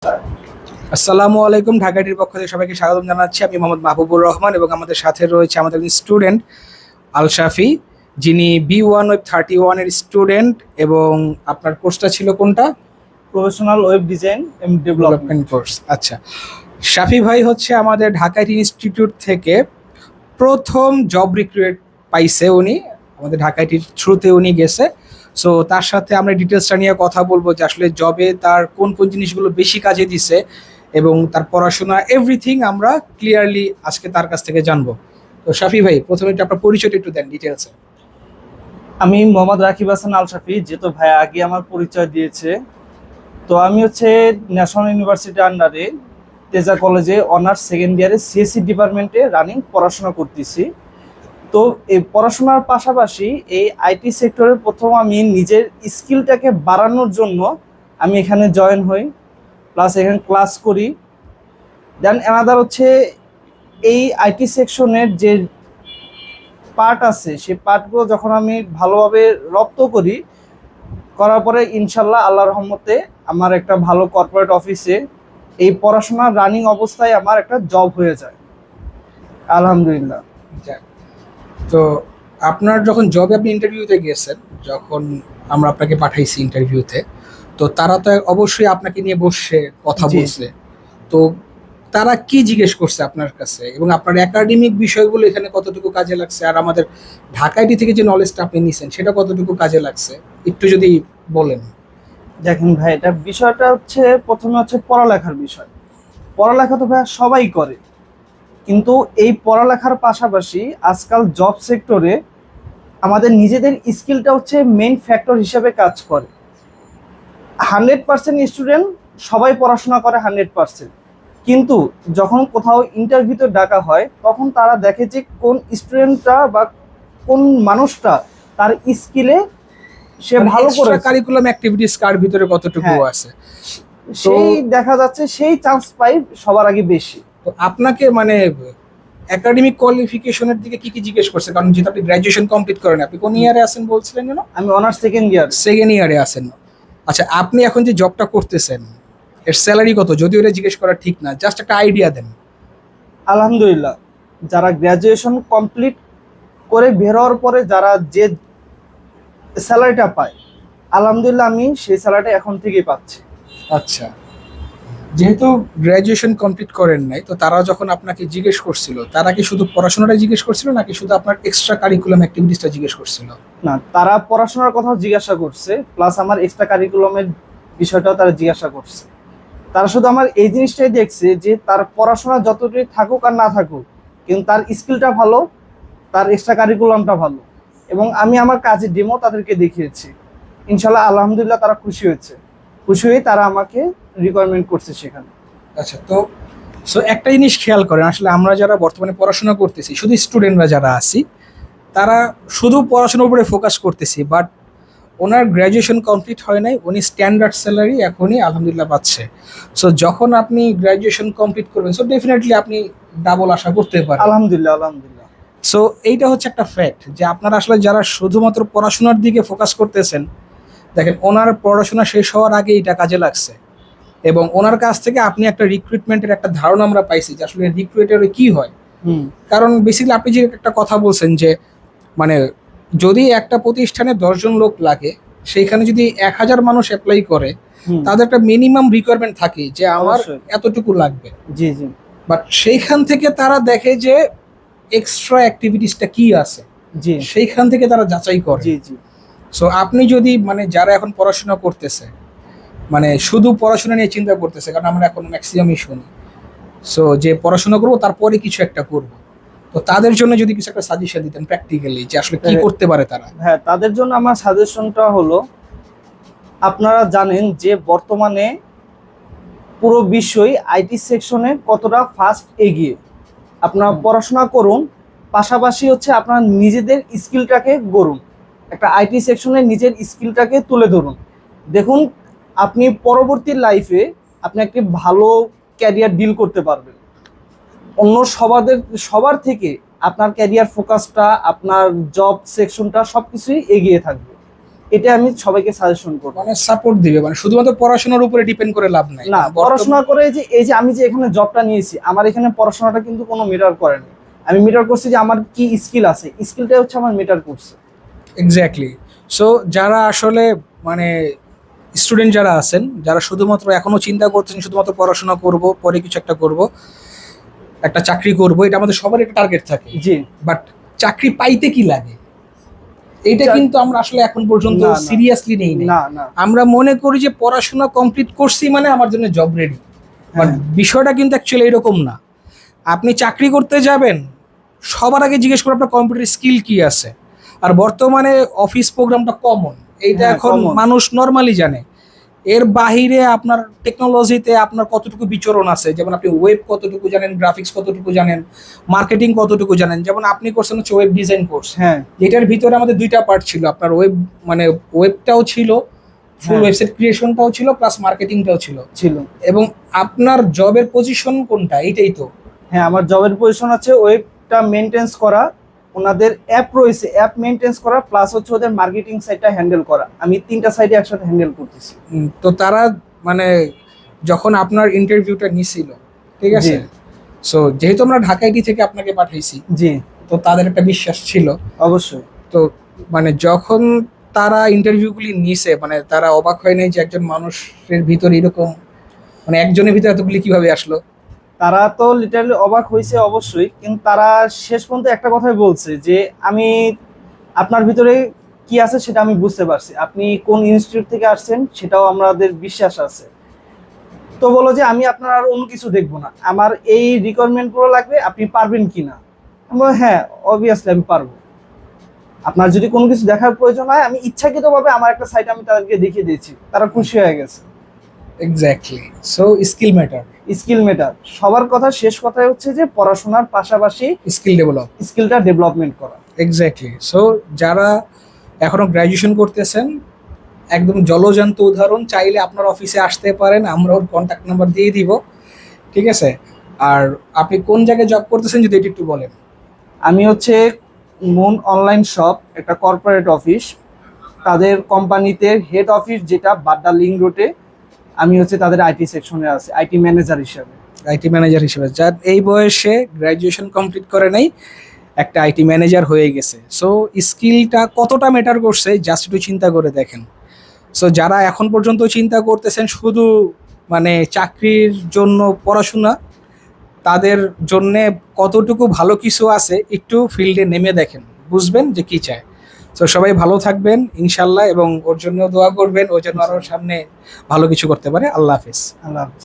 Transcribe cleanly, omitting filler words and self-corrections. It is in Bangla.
আসসালামু আলাইকুম। ঢাকাটির পক্ষ থেকে সবাইকে স্বাগত জানাচ্ছি। আমি মোহাম্মদ মাহবুবুর রহমান এবং আমাদের সাথে রয়েছে আমাদের স্টুডেন্ট আল শাফি, যিনি B1 Web 31 এর স্টুডেন্ট। এবং আপনার কোর্সটা ছিল কোনটা? Professional web design and development course. আচ্ছা, শাফি ভাই হচ্ছে আমাদের ঢাকা আইটি ইনস্টিটিউট থেকে প্রথম জব রিক্রুইট পাইছে উনি, আমাদের ঢাকা আইটির থ্রুতে উনি গেছে। সো তার সাথে আমরা ডিটেলসটা নিয়ে কথা বলবো যে আসলে জবে তার কোন কোন জিনিসগুলো বেশি কাজে দিছে এবং তার পড়াশোনা এভরিথিং আমরা ক্লিয়ারলি আজকে তার কাছ থেকে জানবো। তো শাফি ভাই, প্রথমে একটু আপনার পরিচয়টা একটু দেন ডিটেলসে। আমি মোহাম্মদ রাকিব হাসান আল শাফি, যেহেতু ভাই আগে আমার পরিচয় দিয়েছে। তো আমি হচ্ছে ন্যাশনাল ইউনিভার্সিটির আন্ডারে তেজা কলেজে অনার্স সেকেন্ড ইয়ারে সিএসসি ডিপার্টমেন্টে রানিং পড়াশোনা করতেছি। তো এই পড়াশোনার পাশাপাশি এই আইটি সেক্টরে প্রথম আমি নিজের স্কিলটাকে বাড়ানোর জন্য আমি এখানে জয়েন হই, প্লাস এখানে ক্লাস করি। দেন অ্যানাদার হচ্ছে এই আইটি সেকশনের যে পার্ট আছে সেই পার্টগুলো যখন আমি ভালোভাবে রপ্ত করি, করার পরে ইনশাল্লাহ আল্লাহর রহমতে আমার একটা ভালো কর্পোরেট অফিসে এই পড়াশোনার রানিং অবস্থায় আমার একটা জব হয়ে যায় আলহামদুলিল্লাহ। তো আপনার যখন জবে আপনি ইন্টারভিউতে গিয়েছেন, যখন আমরা আপনাকে পাঠাইছি ইন্টারভিউতে, তো তারা তো অবশ্যই আপনাকে নিয়ে বসে কথা জি। বলছে। তো তারা কি জিজ্ঞেস করছে আপনার কাছে এবং আপনার একাডেমিক বিষয়গুলো এখানে কতটুকু কাজে লাগছে, আর আমাদের ঢাকা আইটি থেকে যে নলেজটা আপনি নিছেন সেটা কতটুকু কাজে লাগছে একটু যদি বলেন। দেখেন ভাই, এটা বিষয়টা হচ্ছে প্রথমে হচ্ছে পড়ালেখার বিষয়। পড়ালেখা তো ভাই সবাই করে, কিন্তু এই পড়ালেখার পাশাপাশি আজকাল জব সেক্টরে আমাদের নিজেদের স্কিলটা হচ্ছে মেইন ফ্যাক্টর হিসেবে কাজ করে। 100% স্টুডেন্ট সবাই পড়াশোনা করে 100%, কিন্তু যখন কোথাও ইন্টারভিউতে ডাকা হয় তখন তারা দেখে যে কোন স্টুডেন্টটা বা কোন মানুষটা তার স্কিলে সে ভালো করে কারিকুলাম অ্যাক্টিভিটিস কার ভিতরে কতটুকু হ্যাঁ, আছে, সেই দেখা যাচ্ছে সেই চান্স পাই সবার আগে বেশি। তো আপনাকে মানে একাডেমিক কোয়ালিফিকেশনের দিকে কি কি জিজ্ঞেস করছে? কারণ যেহেতু আপনি গ্র্যাজুয়েশন কমপ্লিট করেন, আপনি কোন ইয়ারে আছেন বলছিলেন যেন? আমি অনার্স সেকেন্ড ইয়ার। সেকেন্ড ইয়ারে আছেন। আচ্ছা, আপনি এখন যে জবটা করতেছেন এর স্যালারি কত? যদিও এটা জিজ্ঞেস করা ঠিক না, জাস্ট একটা আইডিয়া দেন। আলহামদুলিল্লাহ, যারা গ্র্যাজুয়েশন কমপ্লিট করে বের হওয়ার পরে যারা যে স্যালারিটা পায়, আলহামদুলিল্লাহ আমি সেই স্যালারিটা এখন থেকেই পাচ্ছি। আচ্ছা, যেহেতু গ্র্যাজুয়েশন কমপ্লিট করেন নাই, তো তারা যখন আপনাকে জিজ্ঞেস করছিল, তারা কি শুধু পড়াশোনাটা জিজ্ঞেস করছিল নাকি শুধু আপনার এক্সট্রা কারিকুলাম অ্যাক্টিভিটিসটা জিজ্ঞেস করছিল? না, তারা পড়াশোনার কথাও জিজ্ঞাসা করছে, প্লাস আমার এক্সট্রা কারিকুলামের বিষয়টাও তারা জিজ্ঞাসা করছে। তারা শুধু আমার এই জিনিসটাই দেখছে যে তার পড়াশোনা যতটুকু থাকুক আর না থাকুক, কিন্তু তার স্কিলটা ভালো, তার এক্সট্রা কারিকুলামটা ভালো। এবং আমি আমার কাজের ডেমো তাদেরকে দেখিয়েছি, ইনশাল্লাহ আলহামদুলিল্লাহ তারা খুশি হয়েছে। খুশি হয়ে তারা আমাকে রিকোয়ারমেন্ট করছে সেখানে। আচ্ছা, তো সো একটা জিনিস খেয়াল করেন, আসলে আমরা যারা বর্তমানে পড়াশোনা করতেছি, শুধু স্টুডেন্টরা যারা আছি, তারা শুধু পড়াশোনার উপরে ফোকাস করতেছি, বাট ওনার গ্র্যাজুয়েশন কমপ্লিট হয় নাই, উনি স্ট্যান্ডার্ড স্যালারি এখনই আলহামদুলিল্লাহ পাচ্ছে। সো যখন আপনি গ্র্যাজুয়েশন কমপ্লিট করবেন, সো ডেফিনেটলি আপনি ডাবল আশা করতে পারেন। আলহামদুলিল্লাহ আলহামদুলিল্লাহ। সো এইটা হচ্ছে একটা ফ্যাক্ট যে আপনারা আসলে যারা শুধুমাত্র পড়াশোনার দিকে ফোকাস করতেছেন, দেখেন ওনার পড়াশোনা শেষ হওয়ার আগে এটা কাজে লাগছে এবং ওনার কাছ থেকে আপনি একটা রিক্রুটমেন্টের একটা ধারণা আমরা পাইছি যে আসলে রিক্রুটের কি হয়। কারণ বেসিক্যালি আপনি যে একটা কথা বলছেন যে মানে যদি একটা প্রতিষ্ঠানে 10 জন লোক লাগে, সেইখানে যদি 1000 মানুষ অ্যাপ্লাই করে, তাদের একটা মিনিমাম রিকোয়ারমেন্ট থাকে যে আমার অবশ্যই। এতটুকু লাগবে। জি জি। বাট সেইখান থেকে তারা দেখে যে এক্সট্রা অ্যাক্টিভিটিসটা কি আছে, জি সেইখান থেকে তারা যাচাই করে। জি জি। সো আপনি যদি মানে যারা এখন পড়াশোনা করতেছে, মানে শুধু পড়াশোনা নিয়ে চিন্তা করতেছে, কারণ আমরা এখন ম্যাক্সিমামই শুনি, সো যে পড়াশোনা করবো তারপরে কিছু একটা করব, তো তাদের জন্য যদি কিছু একটা সাজেশন দিতেন প্র্যাকটিক্যালি যে আসলে কি করতে পারে তারা। হ্যাঁ, তাদের জন্য আমার সাজেশনটা হলো, আপনারা জানেন যে বর্তমানে পুরো বিশ্বই আইটি সেকশনে কতটা ফাস্ট এগিয়ে। আপনারা পড়াশোনা করুন, পাশাপাশি হচ্ছে আপনার নিজেদের স্কিলটাকে গড়ুন, একটা আইটি সেকশনে নিজের স্কিলটাকে তুলে ধরুন। দেখুন, আপনি পরবর্তী লাইফে আপনি একটি ভালো ক্যারিয়ার ডিল করতে পারবেন। অন্য সবার থেকে আপনার ক্যারিয়ার ফোকাসটা, আপনার জব সেকশনটা সব কিছুই এগিয়ে থাকবে। এটা আমি সবাইকে সাজেশন করবো। মানে সাপোর্ট দিবে, মানে শুধুমাত্র পড়াশোনার উপরে ডিপেন্ড করে লাভ নাই। না, পড়াশোনা করে যে এই যে আমি যে এখানে জবটা নিয়েছি, আমার এখানে পড়াশোনাটা কিন্তু কোনো মিটার করেনি। আমি মিটার করছি যে আমার কি স্কিল আছে, স্কিলটা হচ্ছে আমার মিটার করছে। এক্স্যাক্টলি। সো যারা আসলে মানে স্টুডেন্ট যারা আছেন, যারা শুধুমাত্র এখনো চিন্তা করতেছেন শুধুমাত্র পড়াশোনা করব, পরে কিছু একটা করব, একটা চাকরি করব, এটা আমাদের সবার একটা টার্গেট থাকে। জি। বাট চাকরি পাইতে কি লাগে, এইটা কিন্তু আমরা আসলে এখন পর্যন্ত না, না। সিরিয়াসলি নেই না। না না। আমরা মনে করি যে পড়াশোনা কমপ্লিট করছি মানে আমার জন্য জব রেডি, বাট হ্যাঁ। বিষয়টা কিন্তু অ্যাকচুয়ালি এরকম না। আপনি চাকরি করতে যাবেন, সবার আগে জিজ্ঞেস করবেন আপনার কম্পিউটার স্কিল কি আছে। আর বর্তমানে অফিস প্রোগ্রামটা কমন, এইটা হ্যাঁ, এখন common। মানুষ নর্মালি জানে। এর বাহিরে আপনার টেকনোলজিতে আপনার কতটুকু বিচরণ আছে, যেমন আপনি ওয়েব কতটুকু জানেন, গ্রাফিক্স কতটুকু জানেন, মার্কেটিং কতটুকু জানেন। যেমন আপনি করছেন হচ্ছে ওয়েব ডিজাইন কোর্স, হ্যাঁ যেটার ভিতরে আমাদের দুইটা পার্ট ছিল, আপনার ওয়েব মানে ওয়েবটাও ছিল, ফুল হ্যাঁ। ওয়েবসাইট ক্রিয়েশনটাও ছিল, প্লাস মার্কেটিংটাও ছিল। ছিল। এবং আপনার জবের পজিশন কোনটা, এইটাই তো। হ্যাঁ, আমার জবের পজিশন আছে ওয়েবটা মেনটেন্স করা, ওনাদের অ্যাপ রয়েছে অ্যাপ মেনটেন্স করা, প্লাস হচ্ছে ওদের মার্কেটিং সাইটটা হ্যান্ডেল করা। আমি তিনটা সাইডে একসাথে হ্যান্ডেল করতেছি। তো তারা মানে যখন আপনার ইন্টারভিউটা নিছিল, ঠিক আছে, জি। সো যেহেতু আমরা ঢাকা আইটি থেকে আপনাকে পাঠাইছি, জি, তো তাদের একটা বিশ্বাস ছিল। অবশ্যই। তো মানে যখন তারা ইন্টারভিউগুলি নিছে, মানে তারা অবাক হয় নাই যে একজন মানুষের ভিতরে এরকম, মানে একজনের ভিতরে এতগুলি কিভাবে আসলো। তারা তো লিটারালি অবাক হয়েছে অবশ্যই, কিন্তু তারা শেষ পর্যন্ত একটা কথাই বলছে যে আমি আপনার ভিতরে কি আছে সেটা আমি বুঝতে পারছি, আপনি কোন ইনস্টিটিউট থেকে আসছেন সেটাও আমাদের বিশ্বাস আছে। তো বলো যে আমি আপনার আর অন্য কিছু দেখবো না, আমার এই রিকোয়ারমেন্টগুলো লাগবে, আপনি পারবেন কিনা। আমি বললাম, হ্যাঁ অবভিয়াসলি আমি পারবো। আপনার যদি কোনো কিছু দেখার প্রয়োজন হয়, আমি ইচ্ছাকৃতভাবে আমার একটা সাইট আমি তাদেরকে দেখিয়ে দিয়েছি, তারা খুশি হয়ে গেছে। Exactly. So skill matter. Skill matter. সবার কথা শেষ কথাই হচ্ছে যে পড়াশোনার পাশাপাশি স্কিল ডেভেলপ। স্কিলটা ডেভেলপমেন্ট করা। এক্স্যাক্টলি। সো যারা এখনো গ্র্যাজুয়েশন করতেছেন, একদম জলজান্ত উদাহরণ, চাইলে আপনার অফিসে আসতে পারেন, আমরা ওর কন্ট্যাক্ট নাম্বার দিয়ে দিব, ঠিক আছে। আর আপনি কোন জায়গায় জব করতেছেন যদি এটি একটু বলেন। আমি হচ্ছে মুন অনলাইন শপ, একটা কর্পোরেট অফিস, তাদের কোম্পানিতে হেড অফিস যেটা বাড্ডা লিং রোডে, আমি হচ্ছে তাদের আইটি সেকশনে আছি আইটি ম্যানেজার হিসেবে। আইটি ম্যানেজার হিসেবে, যার এই বয়সে গ্র্যাজুয়েশন কমপ্লিট করে নাই, একটা আইটি ম্যানেজার হয়ে গেছে। সো স্কিলটা কতটা ম্যাটার করছে জাস্ট একটু চিন্তা করে দেখেন। সো যারা এখন পর্যন্ত চিন্তা করতেছেন শুধু মানে চাকরির জন্য পড়াশোনা, তাদের জন্যে কতটুকু ভালো কিছু আছে একটু ফিল্ডে নেমে দেখেন, বুঝবেন যে কি চায়। তো সবাই ভালো থাকবেন ইনশাল্লাহ, এবং ওর জন্য দোয়া করবেন, ও যেন আরো সামনে ভালো কিছু করতে পারে। আল্লাহ হাফিজ। আল্লাহ হাফেজ।